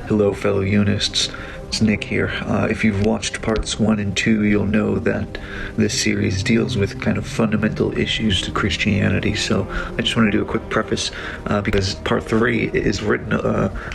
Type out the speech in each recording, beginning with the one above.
Hello, fellow Unists. It's Nick here. If you've watched parts 1 and 2, you'll know that this series deals with kind of fundamental issues to Christianity. So I just want to do a quick preface because part 3 is written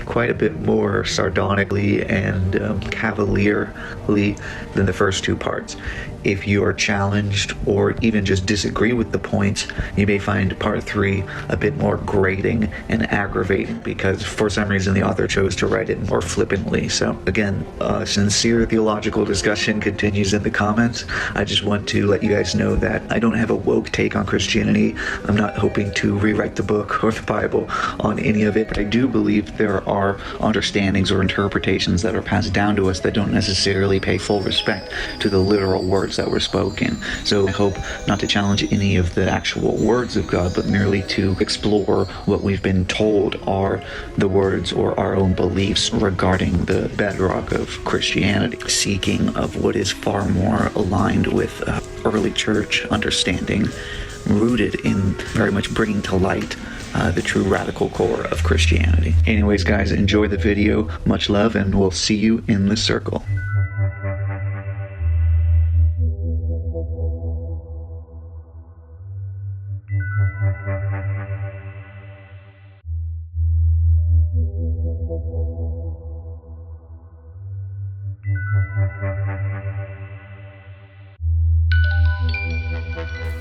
quite a bit more sardonically and cavalierly than the first 2 parts. If you are challenged or even just disagree with the points, you may find part 3 a bit more grating and aggravating because for some reason the author chose to write it more flippantly. So again, sincere theological discussion continues in the comments. I just want to let you guys know that I don't have a woke take on Christianity. I'm not hoping to rewrite the book or the Bible on any of it, but I do believe there are understandings or interpretations that are passed down to us that don't necessarily pay full respect to the literal words that were spoken. So I hope not to challenge any of the actual words of God, but merely to explore what we've been told are the words or our own beliefs regarding the bedrock of Christianity, seeking of what is far more aligned with early church understanding, rooted in very much bringing to light the true radical core of Christianity. Anyways, guys, enjoy the video. Much love, and we'll see you in the circle.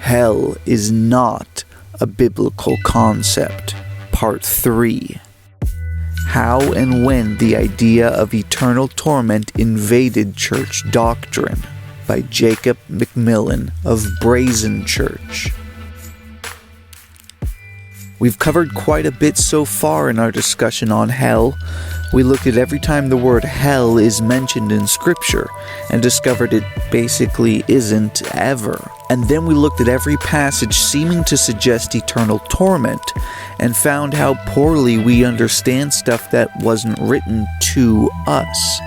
Hell is not a biblical concept. Part 3. How and when the idea of eternal torment invaded church doctrine, by Jacob McMillan of Brazen Church. We've covered quite a bit so far in our discussion on hell. We looked at every time the word hell is mentioned in scripture and discovered it basically isn't ever. And then we looked at every passage seeming to suggest eternal torment and found how poorly we understand stuff that wasn't written to us.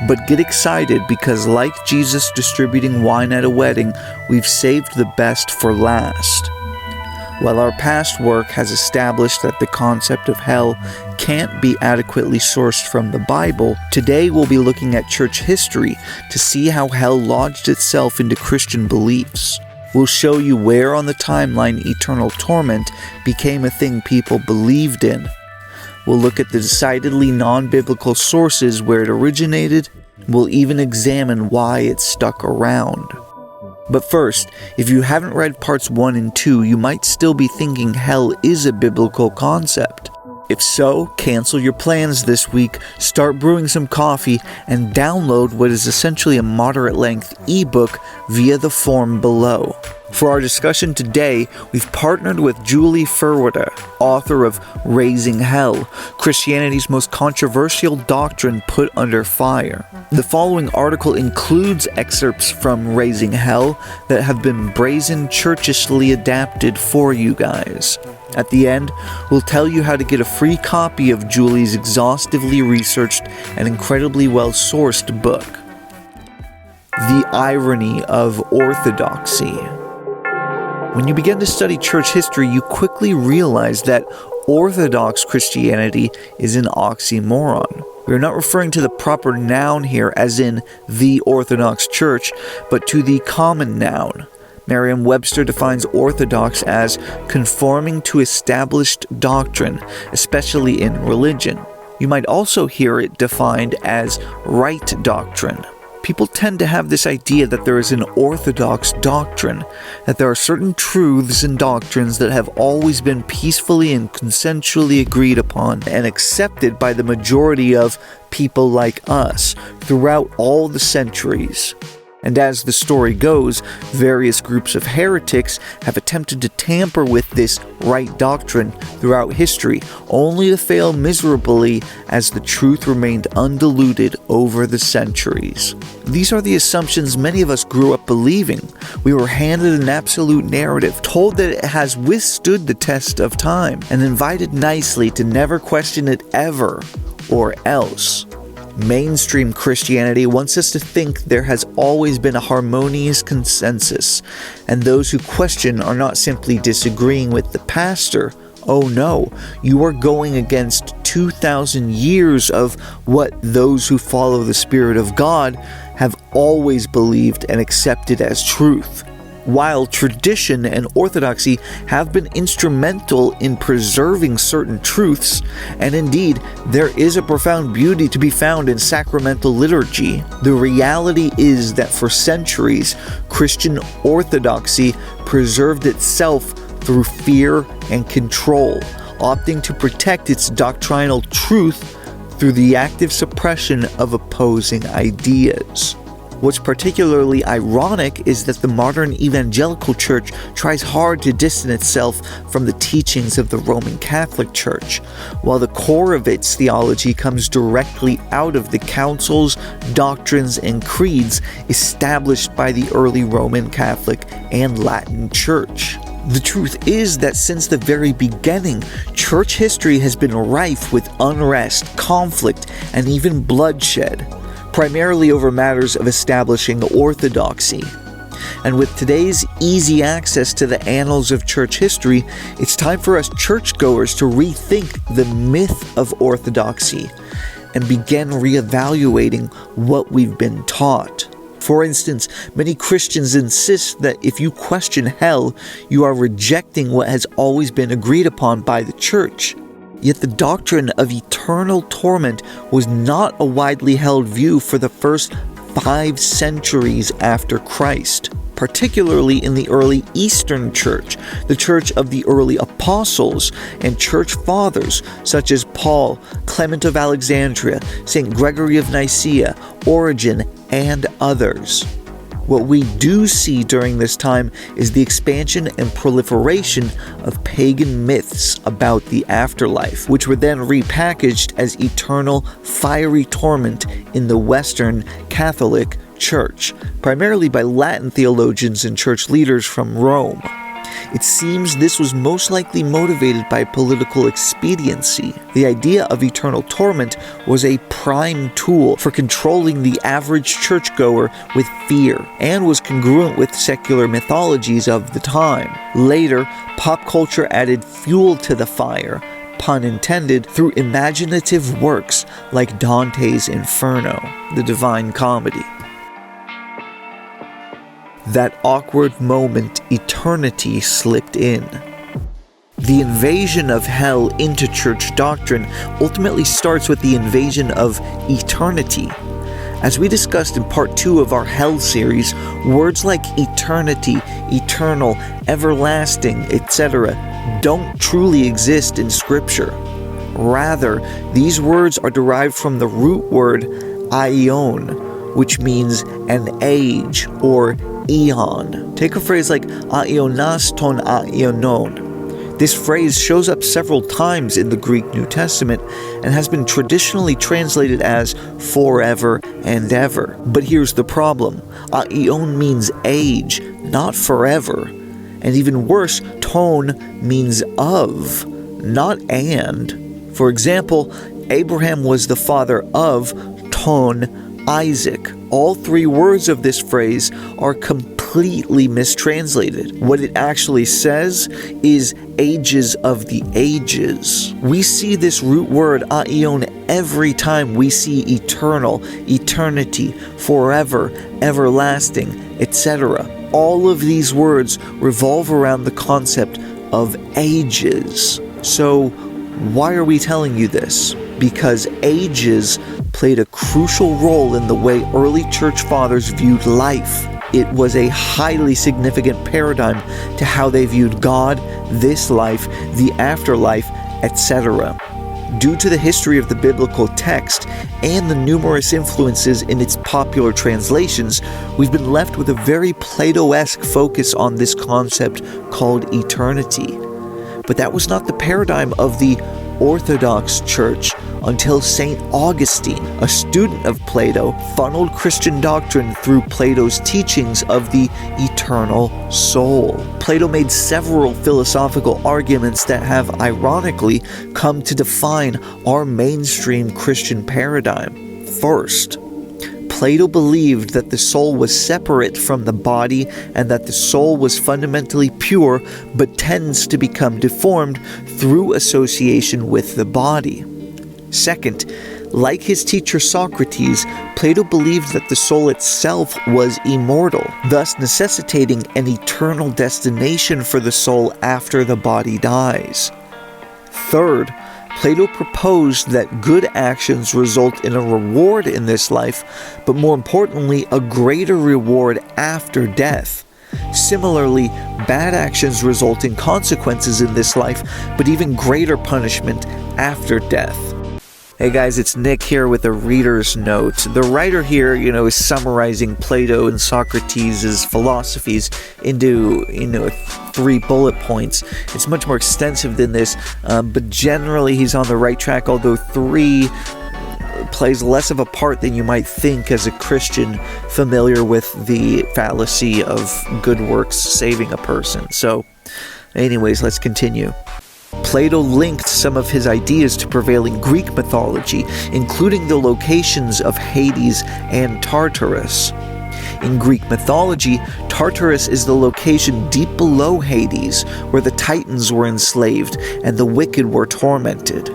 But get excited because like Jesus distributing wine at a wedding, we've saved the best for last. While our past work has established that the concept of hell can't be adequately sourced from the Bible, today we'll be looking at church history to see how hell lodged itself into Christian beliefs. We'll show you where on the timeline eternal torment became a thing people believed in. We'll look at the decidedly non-biblical sources where it originated. We'll even examine why it stuck around. But first, if you haven't read parts 1 and 2, you might still be thinking hell is a biblical concept. If so, cancel your plans this week, start brewing some coffee, and download what is essentially a moderate-length ebook via the form below. For our discussion today, we've partnered with Julie Ferwada, author of Raising Hell, Christianity's most controversial doctrine put under fire. The following article includes excerpts from Raising Hell that have been Brazen Churchishly adapted for you guys. At the end, we'll tell you how to get a free copy of Julie's exhaustively researched and incredibly well-sourced book, The Irony of Orthodoxy. When you begin to study church history, you quickly realize that Orthodox Christianity is an oxymoron. We are not referring to the proper noun here, as in the Orthodox Church, but to the common noun. Merriam-Webster defines orthodox as conforming to established doctrine, especially in religion. You might also hear it defined as right doctrine. People tend to have this idea that there is an orthodox doctrine, that there are certain truths and doctrines that have always been peacefully and consensually agreed upon and accepted by the majority of people like us throughout all the centuries. And as the story goes, various groups of heretics have attempted to tamper with this right doctrine throughout history, only to fail miserably as the truth remained undiluted over the centuries. These are the assumptions many of us grew up believing. We were handed an absolute narrative, told that it has withstood the test of time, and invited nicely to never question it ever, or else. Mainstream Christianity wants us to think there has always been a harmonious consensus, and those who question are not simply disagreeing with the pastor Oh no, you are going against 2,000 years of what those who follow the Spirit of God have always believed and accepted as truth. While tradition and orthodoxy have been instrumental in preserving certain truths, and indeed there is a profound beauty to be found in sacramental liturgy, the reality is that for centuries, Christian orthodoxy preserved itself through fear and control, opting to protect its doctrinal truth through the active suppression of opposing ideas. What's particularly ironic is that the modern evangelical church tries hard to distance itself from the teachings of the Roman Catholic Church, while the core of its theology comes directly out of the councils, doctrines, and creeds established by the early Roman Catholic and Latin Church. The truth is that since the very beginning, church history has been rife with unrest, conflict, and even bloodshed, primarily over matters of establishing orthodoxy. And with today's easy access to the annals of church history, it's time for us churchgoers to rethink the myth of orthodoxy and begin reevaluating what we've been taught. For instance, many Christians insist that if you question hell, you are rejecting what has always been agreed upon by the church. Yet the doctrine of eternal torment was not a widely held view for the first 5 centuries after Christ, particularly in the early Eastern Church, the church of the early apostles and church fathers such as Paul, Clement of Alexandria, St. Gregory of Nicaea, Origen, and others. What we do see during this time is the expansion and proliferation of pagan myths about the afterlife, which were then repackaged as eternal fiery torment in the Western Catholic Church, primarily by Latin theologians and church leaders from Rome. It seems this was most likely motivated by political expediency. The idea of eternal torment was a prime tool for controlling the average churchgoer with fear, and was congruent with secular mythologies of the time. Later, pop culture added fuel to the fire, pun intended, through imaginative works like Dante's Inferno, the Divine Comedy. That awkward moment, eternity, slipped in. The invasion of hell into church doctrine ultimately starts with the invasion of eternity. As we discussed in part 2 of our Hell series, words like eternity, eternal, everlasting, etc. don't truly exist in Scripture. Rather, these words are derived from the root word aion, which means an age or eon. Take a phrase like AIONIOS ton AIONON. This phrase shows up several times in the Greek New Testament and has been traditionally translated as forever and ever. But here's the problem. Aion means age, not forever. And even worse, ton means of, not and. For example, Abraham was the father of ton Isaac. All 3 words of this phrase are completely mistranslated. What it actually says is ages of the ages. We see this root word aion every time we see eternal, eternity, forever, everlasting, etc. All of these words revolve around the concept of ages. So why are we telling you this? Because ages played a crucial role in the way early church fathers viewed life. It was a highly significant paradigm to how they viewed God, this life, the afterlife, etc. Due to the history of the biblical text and the numerous influences in its popular translations, we've been left with a very Plato-esque focus on this concept called eternity. But that was not the paradigm of the Orthodox Church until St. Augustine, a student of Plato, funneled Christian doctrine through Plato's teachings of the eternal soul. Plato made several philosophical arguments that have ironically come to define our mainstream Christian paradigm. First, Plato believed that the soul was separate from the body and that the soul was fundamentally pure but tends to become deformed through association with the body. Second, like his teacher Socrates, Plato believed that the soul itself was immortal, thus necessitating an eternal destination for the soul after the body dies. Third, Plato proposed that good actions result in a reward in this life, but more importantly, a greater reward after death. Similarly, bad actions result in consequences in this life, but even greater punishment after death. Hey guys, it's Nick here with a reader's note. The writer here, is summarizing Plato and Socrates' philosophies into, 3 bullet points. It's much more extensive than this, but generally he's on the right track, although 3 plays less of a part than you might think as a Christian familiar with the fallacy of good works saving a person. So, anyways, let's continue. Plato linked some of his ideas to prevailing Greek mythology, including the locations of Hades and Tartarus. In Greek mythology, Tartarus is the location deep below Hades, where the Titans were enslaved and the wicked were tormented.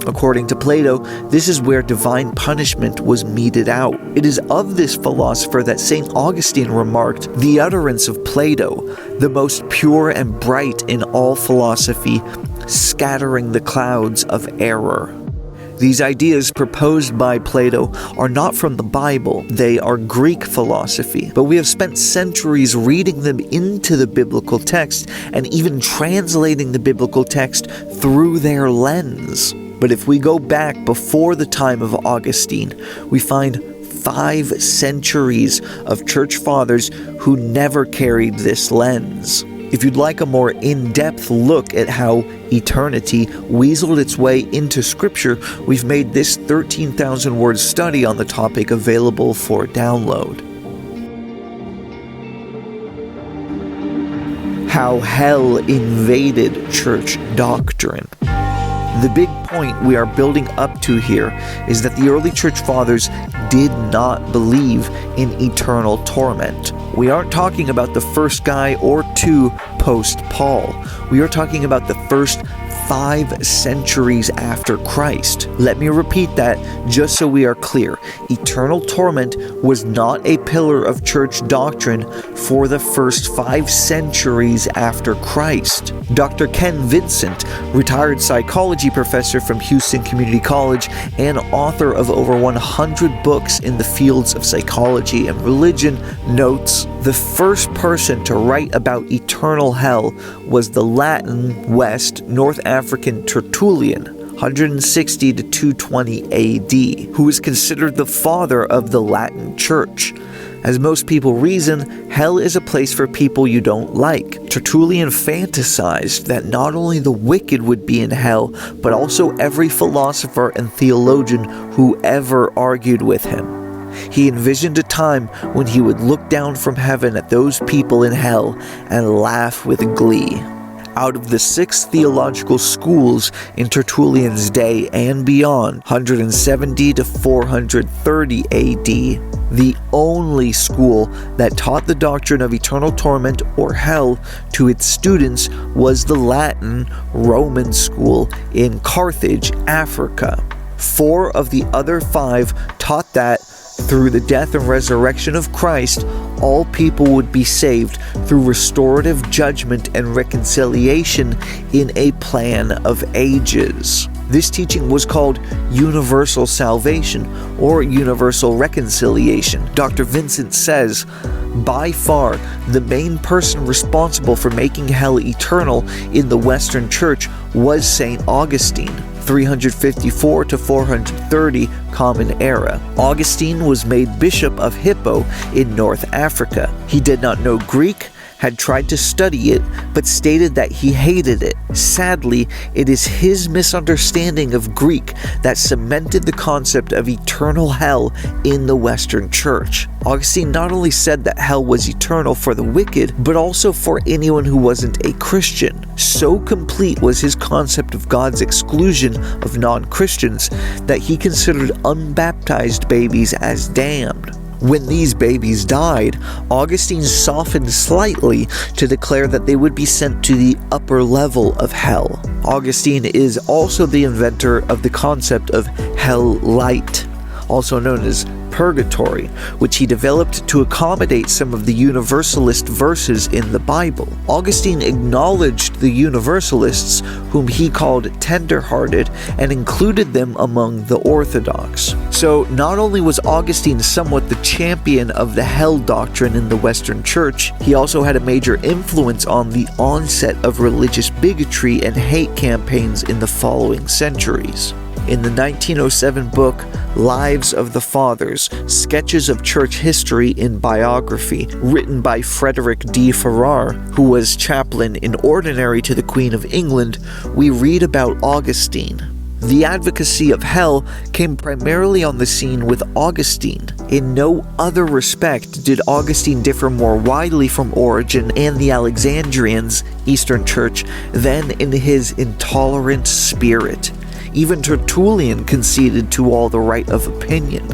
According to Plato, this is where divine punishment was meted out. It is of this philosopher that St. Augustine remarked, "The utterance of Plato, the most pure and bright in all philosophy, scattering the clouds of error." These ideas proposed by Plato are not from the Bible, they are Greek philosophy, but we have spent centuries reading them into the biblical text and even translating the biblical text through their lens. But if we go back before the time of Augustine, we find 5 centuries of church fathers who never carried this lens. If you'd like a more in-depth look at how eternity weaseled its way into Scripture, we've made this 13,000-word study on the topic available for download. How hell invaded church doctrine. The big point we are building up to here is that the early church fathers did not believe in eternal torment. We aren't talking about the first guy or 2 post-Paul. We are talking about the first 5 centuries after Christ. Let me repeat that just so we are clear. Eternal torment was not a pillar of church doctrine for the first 5 centuries after Christ. Dr. Ken Vincent, retired psychology professor from Houston Community College and author of over 100 books in the fields of psychology and religion, notes, "The first person to write about eternal hell was the Latin West North African Tertullian, 160 to 220 AD, who is considered the father of the Latin Church. As most people reason, hell is a place for people you don't like. Tertullian fantasized that not only the wicked would be in hell, but also every philosopher and theologian who ever argued with him. He envisioned a time when he would look down from heaven at those people in hell and laugh with glee." Out of the 6 theological schools in Tertullian's day and beyond, 170 to 430 AD, the only school that taught the doctrine of eternal torment or hell to its students was the Latin Roman school in Carthage, Africa. 4 of the other 5 taught that through the death and resurrection of Christ, all people would be saved through restorative judgment and reconciliation in a plan of ages. This teaching was called universal salvation or universal reconciliation. Dr. Vincent says, "By far, the main person responsible for making hell eternal in the Western Church was St. Augustine, 354 to 430 Common Era. Augustine was made Bishop of Hippo in North Africa. He did not know Greek, had tried to study it, but stated that he hated it. Sadly, it is his misunderstanding of Greek that cemented the concept of eternal hell in the Western Church. Augustine not only said that hell was eternal for the wicked, but also for anyone who wasn't a Christian. So complete was his concept of God's exclusion of non-Christians that he considered unbaptized babies as damned. When these babies died, Augustine softened slightly to declare that they would be sent to the upper level of hell. Augustine is also the inventor of the concept of hell light, also known as purgatory, which he developed to accommodate some of the universalist verses in the Bible. Augustine acknowledged the universalists, whom he called tender-hearted, and included them among the Orthodox. So not only was Augustine somewhat the champion of the hell doctrine in the Western Church, he also had a major influence on the onset of religious bigotry and hate campaigns in the following centuries. In the 1907 book, Lives of the Fathers, Sketches of Church History in Biography, written by Frederick D. Farrar, who was chaplain in ordinary to the Queen of England, we read about Augustine. The advocacy of hell came primarily on the scene with Augustine. In no other respect did Augustine differ more widely from Origen and the Alexandrians, Eastern Church, than in his intolerant spirit. Even Tertullian conceded to all the right of opinion.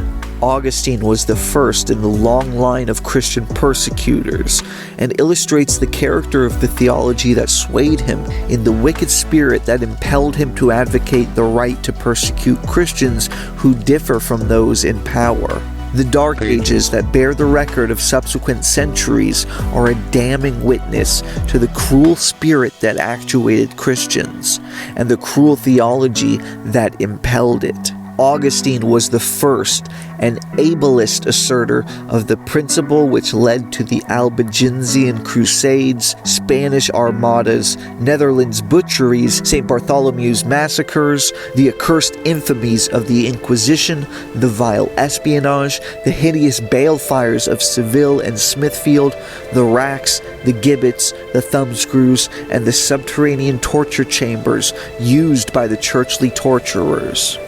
Augustine was the first in the long line of Christian persecutors, and illustrates the character of the theology that swayed him in the wicked spirit that impelled him to advocate the right to persecute Christians who differ from those in power. The Dark Ages that bear the record of subsequent centuries are a damning witness to the cruel spirit that actuated Christians, and the cruel theology that impelled it. Augustine was the first and ablest asserter of the principle which led to the Albigensian Crusades, Spanish Armadas, Netherlands butcheries, St. Bartholomew's massacres, the accursed infamies of the Inquisition, the vile espionage, the hideous balefires of Seville and Smithfield, the racks, the gibbets, the thumbscrews, and the subterranean torture chambers used by the churchly torturers.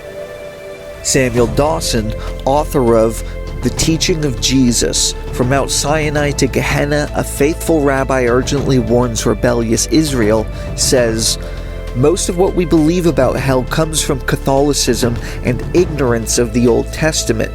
Samuel Dawson, author of The Teaching of Jesus, From Mount Sinai to Gehenna, a faithful rabbi urgently warns rebellious Israel, says, "Most of what we believe about hell comes from Catholicism and ignorance of the Old Testament,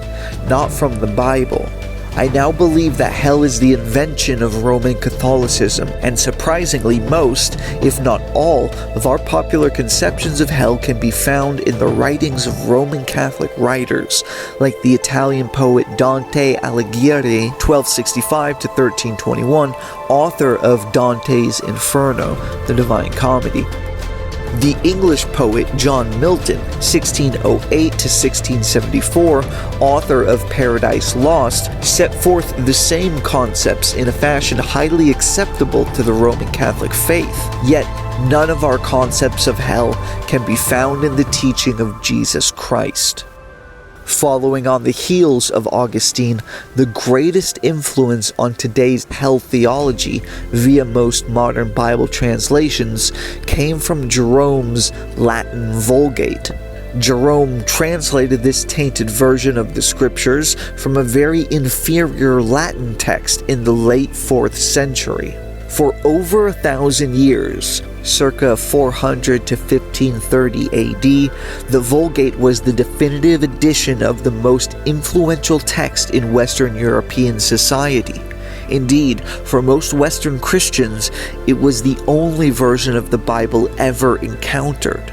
not from the Bible. I now believe that hell is the invention of Roman Catholicism, and surprisingly most, if not all, of our popular conceptions of hell can be found in the writings of Roman Catholic writers, like the Italian poet Dante Alighieri, 1265 to 1321, author of Dante's Inferno, the Divine Comedy. The English poet John Milton, 1608 to 1674, author of Paradise Lost, set forth the same concepts in a fashion highly acceptable to the Roman Catholic faith. Yet, none of our concepts of hell can be found in the teaching of Jesus Christ. Following on the heels of Augustine, the greatest influence on today's hell theology via most modern Bible translations came from Jerome's Latin Vulgate. Jerome translated this tainted version of the scriptures from a very inferior Latin text in the late 4th century. For over 1,000 years, circa 400 to 1530 AD, the Vulgate was the definitive edition of the most influential text in Western European society. Indeed, for most Western Christians, it was the only version of the Bible ever encountered.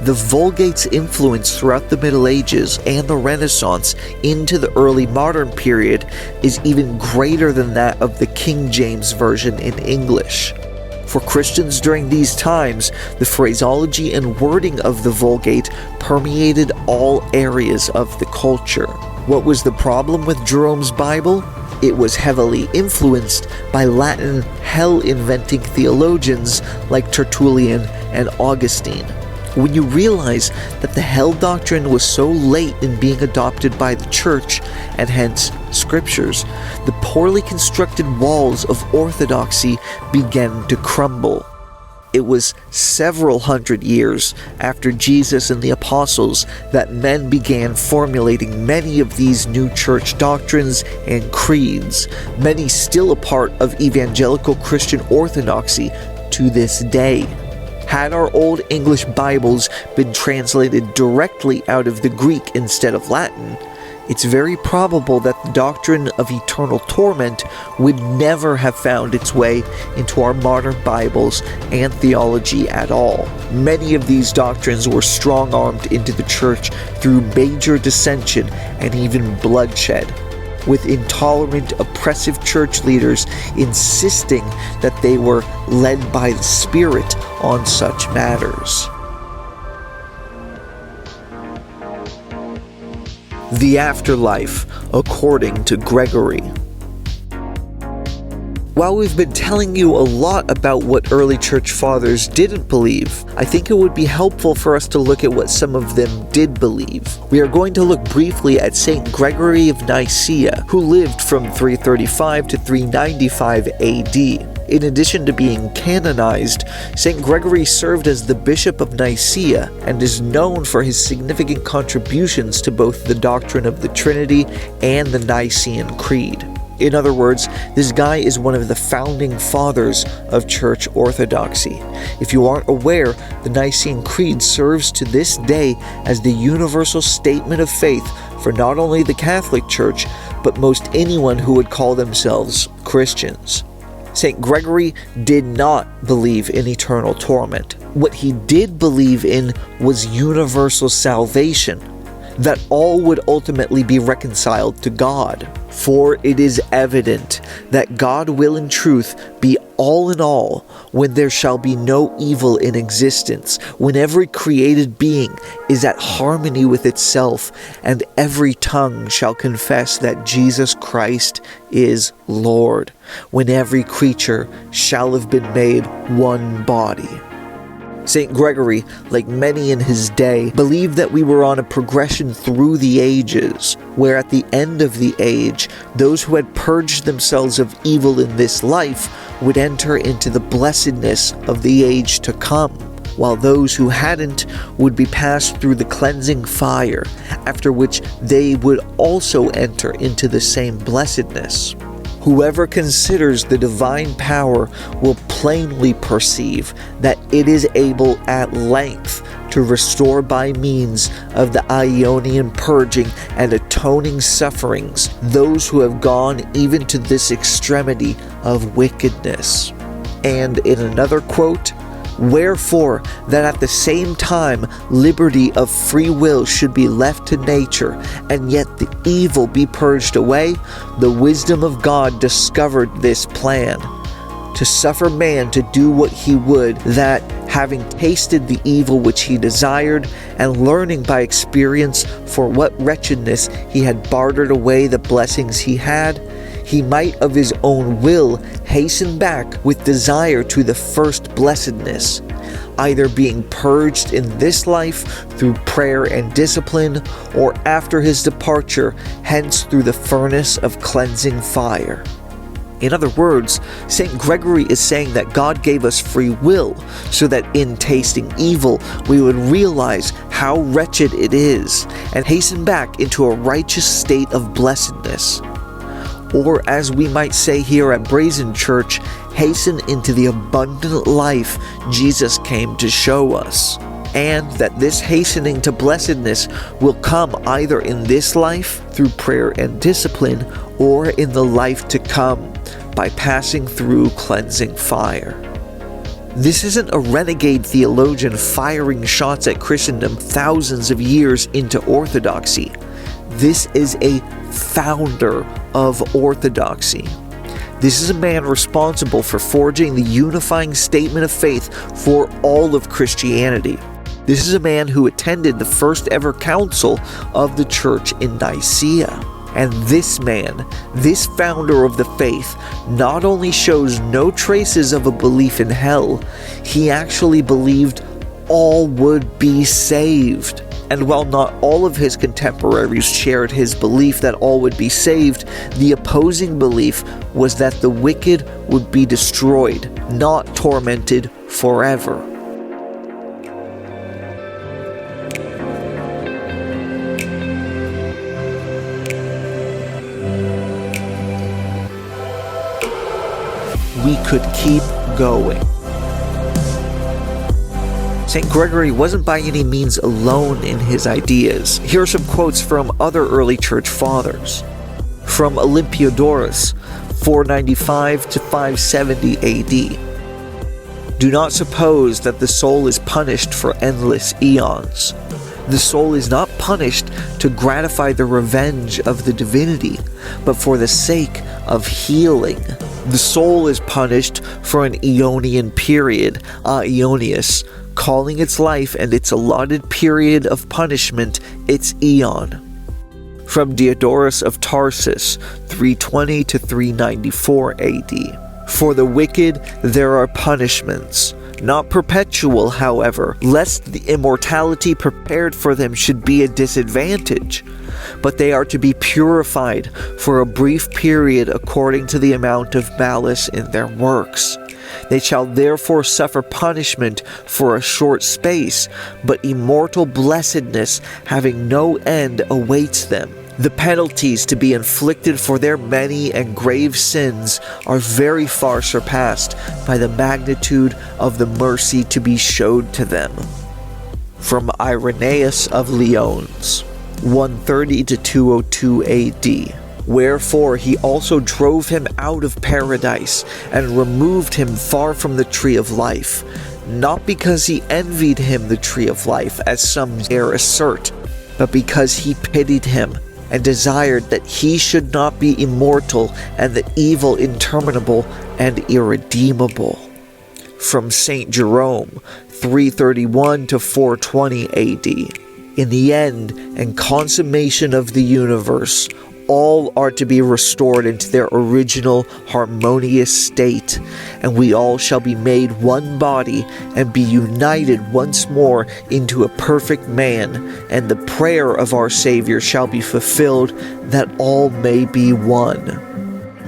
The Vulgate's influence throughout the Middle Ages and the Renaissance into the early modern period is even greater than that of the King James Version in English. For Christians during these times, the phraseology and wording of the Vulgate permeated all areas of the culture. What was the problem with Jerome's Bible? It was heavily influenced by Latin hell-inventing theologians like Tertullian and Augustine. When you realize that the hell doctrine was so late in being adopted by the church, and hence scriptures, the poorly constructed walls of orthodoxy began to crumble. It was several hundred years after Jesus and the apostles that men began formulating many of these new church doctrines and creeds, many still a part of evangelical Christian orthodoxy to this day. Had our old English Bibles been translated directly out of the Greek instead of Latin, it's very probable that the doctrine of eternal torment would never have found its way into our modern Bibles and theology at all. Many of these doctrines were strong-armed into the church through major dissension and even bloodshed, with intolerant, oppressive church leaders insisting that they were led by the Spirit on such matters. The Afterlife, according to Gregory. While we've been telling you a lot about what early church fathers didn't believe, I think it would be helpful for us to look at what some of them did believe. We are going to look briefly at St. Gregory of Nicaea, who lived from 335 to 395 AD. In addition to being canonized, St. Gregory served as the Bishop of Nicaea and is known for his significant contributions to both the doctrine of the Trinity and the Nicene Creed. In other words, this guy is one of the founding fathers of church orthodoxy. If you aren't aware, the Nicene Creed serves to this day as the universal statement of faith for not only the Catholic Church, but most anyone who would call themselves Christians. St. Gregory did not believe in eternal torment. What he did believe in was universal salvation, that all would ultimately be reconciled to God. For it is evident that God will in truth be all in all when there shall be no evil in existence, when every created being is at harmony with itself, and every tongue shall confess that Jesus Christ is Lord, when every creature shall have been made one body. St. Gregory, like many in his day, believed that we were on a progression through the ages, where at the end of the age, those who had purged themselves of evil in this life would enter into the blessedness of the age to come, while those who hadn't would be passed through the cleansing fire, after which they would also enter into the same blessedness. Whoever considers the divine power will plainly perceive that it is able at length to restore by means of the Ionian purging and atoning sufferings those who have gone even to this extremity of wickedness. And in another quote, "Wherefore, that at the same time liberty of free will should be left to nature, and yet the evil be purged away, the wisdom of God discovered this plan, to suffer man to do what he would, that, having tasted the evil which he desired, and learning by experience for what wretchedness he had bartered away the blessings he had, he might of his own will hasten back with desire to the first blessedness, either being purged in this life through prayer and discipline, or after his departure hence through the furnace of cleansing fire." In other words, St. Gregory is saying that God gave us free will so that in tasting evil we would realize how wretched it is and hasten back into a righteous state of blessedness. Or as we might say here at Brazen Church, hasten into the abundant life Jesus came to show us. And that this hastening to blessedness will come either in this life through prayer and discipline, or in the life to come by passing through cleansing fire. This isn't a renegade theologian firing shots at Christendom thousands of years into orthodoxy. This is a founder of orthodoxy. This is a man responsible for forging the unifying statement of faith for all of Christianity. This is a man who attended the first ever council of the church in Nicaea. And this man, this founder of the faith, not only shows no traces of a belief in hell, he actually believed all would be saved. And while not all of his contemporaries shared his belief that all would be saved, the opposing belief was that the wicked would be destroyed, not tormented forever. We could keep going. St. Gregory wasn't by any means alone in his ideas. Here are some quotes from other early church fathers. From Olympiodorus, 495 to 570 AD. Do not suppose that the soul is punished for endless eons. The soul is not punished to gratify the revenge of the divinity, but for the sake of healing. The soul is punished for an Aeonian period, AIONIOS, calling its life and its allotted period of punishment its eon. From Diodorus of Tarsus, 320 to 394 AD. For the wicked there are punishments, not perpetual, however, lest the immortality prepared for them should be a disadvantage, but they are to be purified for a brief period according to the amount of malice in their works. They shall therefore suffer punishment for a short space, but immortal blessedness having no end awaits them. The penalties to be inflicted for their many and grave sins are very far surpassed by the magnitude of the mercy to be showed to them. From Irenaeus of Lyons, 130 to 202 AD. Wherefore he also drove him out of paradise, and removed him far from the tree of life, not because he envied him the tree of life, as some dare assert, but because he pitied him, and desired that he should not be immortal, and the evil interminable and irredeemable. From St. Jerome, 331 to 420 AD. In the end and consummation of the universe, all are to be restored into their original harmonious state, and we all shall be made one body and be united once more into a perfect man, and the prayer of our Savior shall be fulfilled, that all may be one.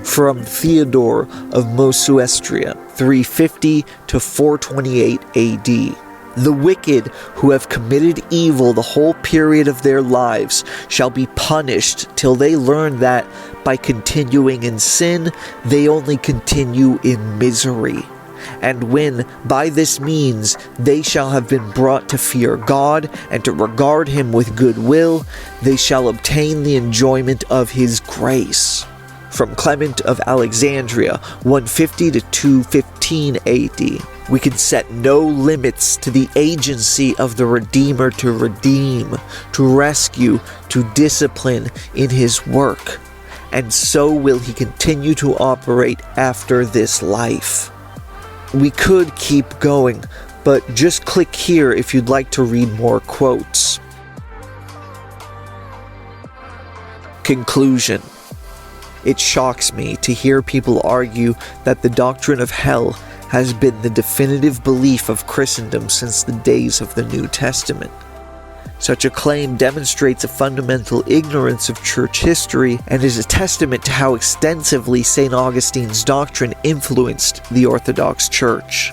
From Theodore of Mosuestria, 350 to 428 AD. The wicked who have committed evil the whole period of their lives shall be punished till they learn that, by continuing in sin, they only continue in misery. And when, by this means, they shall have been brought to fear God, and to regard him with good will, they shall obtain the enjoyment of his grace. From Clement of Alexandria, 150 to 215 AD. We can set no limits to the agency of the Redeemer to redeem, to rescue, to discipline in his work, and so will he continue to operate after this life. We could keep going, but just click here if you'd like to read more quotes. Conclusion. It shocks me to hear people argue that the doctrine of hell has been the definitive belief of Christendom since the days of the New Testament. Such a claim demonstrates a fundamental ignorance of church history and is a testament to how extensively St. Augustine's doctrine influenced the Orthodox Church.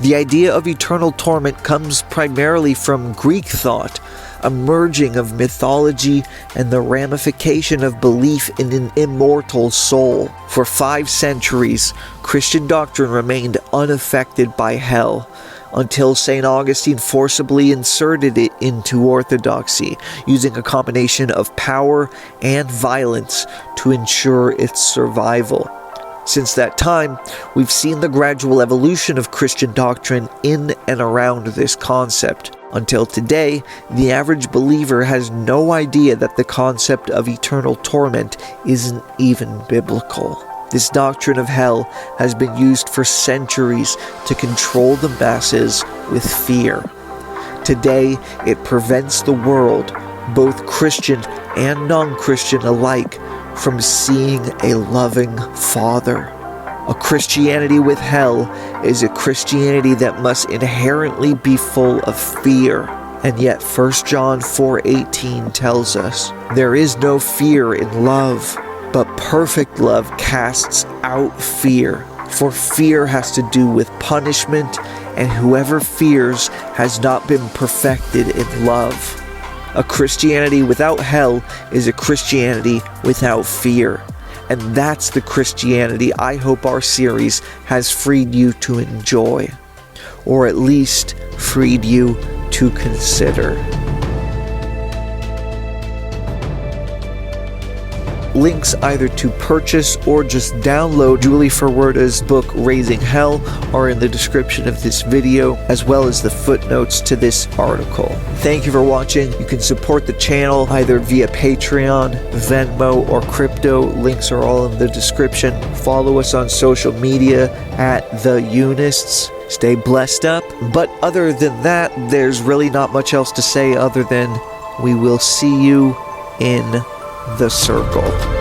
The idea of eternal torment comes primarily from Greek thought, a merging of mythology and the ramification of belief in an immortal soul. For 5 centuries, Christian doctrine remained unaffected by hell, until St. Augustine forcibly inserted it into orthodoxy, using a combination of power and violence to ensure its survival. Since that time, we've seen the gradual evolution of Christian doctrine in and around this concept. Until today, the average believer has no idea that the concept of eternal torment isn't even biblical. This doctrine of hell has been used for centuries to control the masses with fear. Today, it prevents the world, both Christian and non-Christian alike, from seeing a loving Father. A Christianity with hell is a Christianity that must inherently be full of fear. And yet 1 John 4:18 tells us, there is no fear in love, but perfect love casts out fear. For fear has to do with punishment, and whoever fears has not been perfected in love. A Christianity without hell is a Christianity without fear. And that's the Christianity I hope our series has freed you to enjoy. or at least freed you to consider. Links either to purchase or just download Julie Ferwerda's book Raising Hell are in the description of this video, as well as the footnotes to this article. Thank you for watching. You can support the channel either via Patreon, Venmo, or crypto. Links are all in the description. Follow us on social media at @AIONIOS. Stay blessed up. But other than that, there's really not much else to say other than we will see you in the circle.